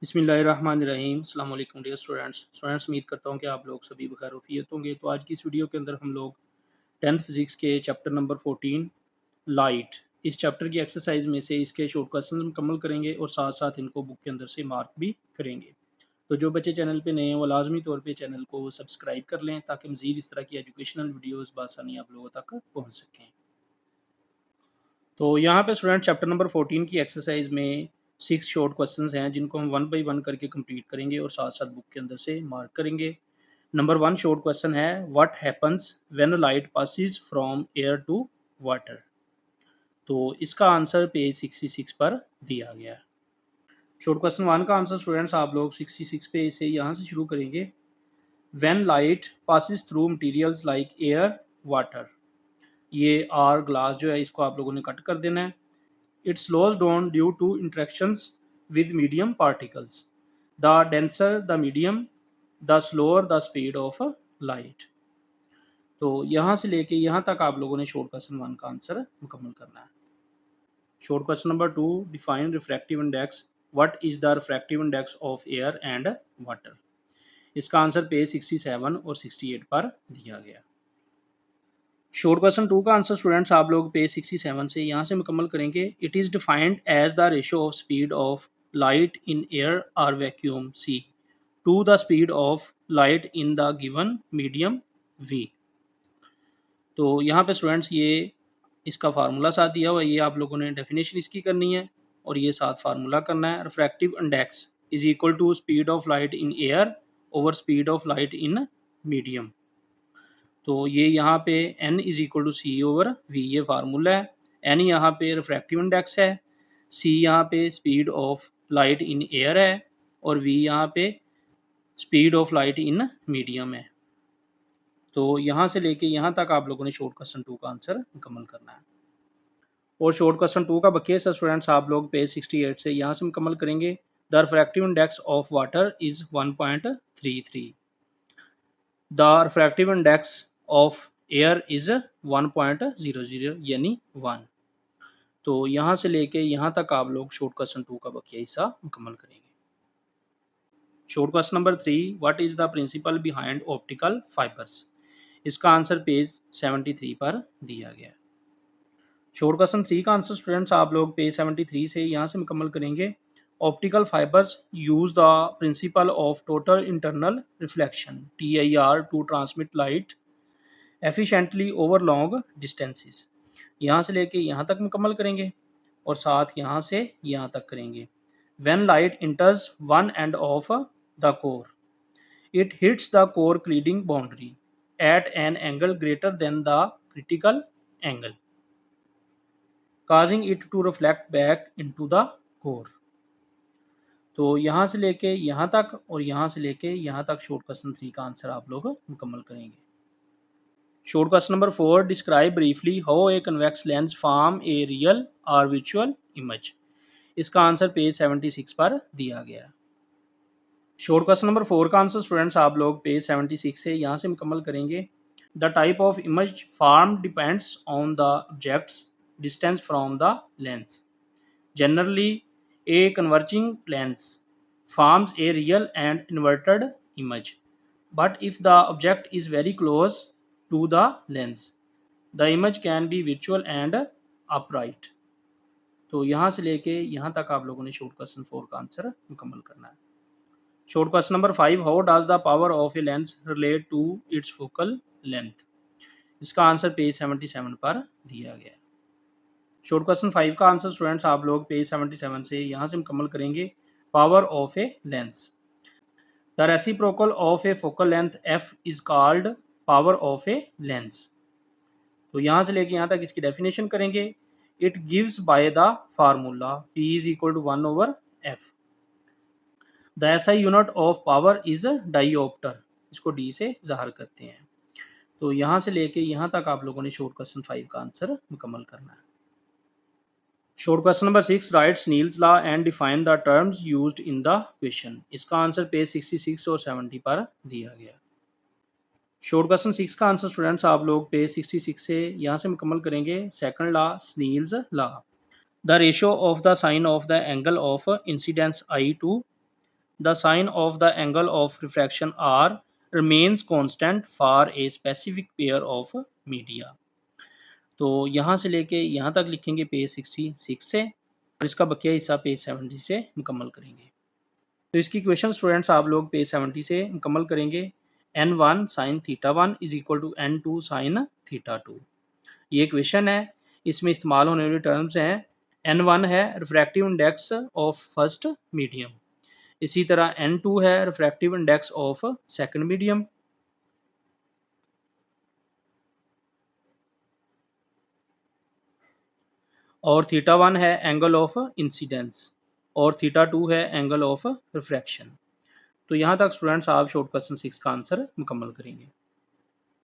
बिस्मिल्लाहिर्रहमानिर्रहीम। अस्सलाम वालेकुम डियर स्टूडेंट्स, उम्मीद करता हूँ कि आप लोग सभी बखैर वफ़ियत होंगे। तो आज की इस वीडियो के अंदर हम लोग 10th फिज़िक्स के चैप्टर नंबर 14 लाइट, इस चैप्टर की एक्सरसाइज में से इसके शॉर्ट क्वेश्चंस मुकम्मल करेंगे और साथ साथ इनको बुक के अंदर से मार्क भी करेंगे। तो जो बच्चे चैनल पे नए हैं वो लाजमी तौर पे चैनल को सब्सक्राइब कर लें ताकि मज़ीद इस तरह की एजुकेशनल वीडियोज़ बआसानी आप लोगों तक पहुँच सकें। तो यहाँ पे स्टूडेंट चैप्टर नंबर 14 की एक्सरसाइज में 6 शॉर्ट क्वेश्चंस हैं जिनको हम वन बाय वन करके कंप्लीट करेंगे और साथ साथ बुक के अंदर से मार्क करेंगे। नंबर 1 शॉर्ट क्वेश्चन है, what happens when light passes from air to water. तो इसका आंसर पेज 66 पर दिया गया है। शॉर्ट क्वेश्चन 1 का आंसर स्टूडेंट्स आप लोग 66 पे से यहाँ से शुरू करेंगे। When light passes through materials like air water, ये आर ग्लास जो है इसको आप लोगों ने कट कर देना है। It slows down due to interactions with medium particles. The denser the medium, the slower the speed of light. तो यहाँ से लेके यहाँ तक आप लोगों ने शॉर्ट क्वेश्चन 1 का आंसर मुकम्मल करना है। Short question number 2, define refractive index. What is the refractive index of air and water. इसका आंसर पेज 67 और 68 पर दिया गया। शॉर्ट क्वेश्चन 2 का आंसर स्टूडेंट्स आप लोग पेज 67 से यहाँ से मुकम्मल करेंगे। It is defined as the ratio of speed of light in air और vacuum C to the speed of light in the given medium V. तो यहाँ पे स्टूडेंट्स ये इसका फार्मूला साथ दिया हुआ है, ये आप लोगों ने डेफिनेशन इसकी करनी है और ये साथ फार्मूला करना है। Refractive index is equal to speed of light in air over speed of light in medium. तो ये यहाँ पे n is equal to c over v, ये फार्मूला है। n यहाँ पे रिफ्रैक्टिव इंडेक्स है, c यहाँ पे speed of light in air है और v यहाँ पे speed of light in medium है। तो यहाँ से लेके यहाँ तक आप लोगों ने शॉर्ट क्वेश्चन 2 का आंसर मुकम्मल करना है। और शॉर्ट क्वेश्चन 2 का बकिया सा स्टूडेंट्स आप लोग पेज 68 से यहाँ से मुकम्मल करेंगे। The refractive index of water is 1.33। The refractive index of air is 1.00 यानी 1। तो यहाँ से लेके यहाँ तक आप लोग शॉर्ट क्वेश्चन 2 का बकिया हिस्सा मुकम्मल करेंगे। Short question number 3, what is the principle behind optical fibres. इसका आंसर पेज 73 पर दिया गया है। शॉर्ट क्वेश्चन 3 का आंसर स्टूडेंट्स आप लोग पेज 73 से यहाँ से मुकम्मल करेंगे। Optical fibres use the principle of total internal reflection TIR to transmit light efficiently over long distances. यहाँ से लेके यहाँ तक मुकम्मल करेंगे और साथ यहाँ से यहाँ तक करेंगे। When light enters one end of the core it hits the core cladding boundary at an angle greater than the critical angle causing it to reflect back into the core। तो यहाँ से लेके यहाँ तक और यहाँ से लेके यहाँ तक शॉर्ट क्वेश्चन 3 का आंसर आप लोग मुकम्मल करेंगे। Short question number 4, describe briefly how a convex lens form a real और वर्चुअल इमेज। इसका आंसर पेज 76 पर दिया गया है। शॉर्ट क्वेश्चन नंबर 4 का आंसर स्टूडेंट्स आप लोग पेज 76 से यहाँ से मुकम्मल करेंगे। The type of image form depends on the objects distance from the lens. Generally, a converging lens forms a real and inverted image. But if the object is very close to the lens, the image can be virtual and upright। तो यहाँ से लेके यहाँ तक आप लोगों ने short question 4 का आंसर मुकम्मल करना है। Short question number 5, how does the power of a lens relate to its focal length. इसका आंसर पेज 77 पर दिया गया है। शॉर्ट क्वेश्चन 5 का आंसर स्टूडेंट्स आप लोग पेज 77 से यहाँ से मुकम्मल करेंगे। Power of a lens, the reciprocal of a focal length f is called power of a lens. तो यहाँ से लेके यहाँ तक इसकी डेफिनेशन करेंगे। It gives by the formula p is equal to 1 over f। The SI unit of power is dioptre, इसको d से ज़ाहिर करते हैं। तो यहाँ से लेके यहाँ तक आप लोगों ने शॉर्ट क्वेश्चन 5 का आंसर मुकम्मल करना है। Short question number 6, write Snell's law and define the terms used in the question. इसका आंसर पेज 66 और 70 पर दिया गया। शॉर्ट क्वेश्चन 6 का आंसर स्टूडेंट्स आप लोग पेज 66 से यहाँ से मुकम्मल करेंगे। Second law, Snell's law. The ratio of the sine of the angle of incidence I to the sine of the angle of refraction are remains constant for a specific pair of media। तो यहाँ से लेके यहाँ तक लिखेंगे page 66 से और इसका बकिया हिस्सा पेज 70 से मुकम्मल करेंगे। तो इसकी क्वेश्चन स्टूडेंट्स आप लोग पेज 70 से मुकम्मल करेंगे। n1 sine theta 1 is equal to n2 sine theta 2, ये क्वेश्चन है। इसमें इस्तेमाल होने वाली टर्म्स हैं, n1 है refractive index of first medium, इसी तरह n2 है refractive index of second medium, और थीटा 1 है एंगल ऑफ इंसिडेंस, और थीटा 2 है एंगल ऑफ रिफ्रैक्शन। तो यहाँ तक स्टूडेंट्स आप शॉर्ट क्वेश्चन 6 का आंसर मुकम्मल करेंगे।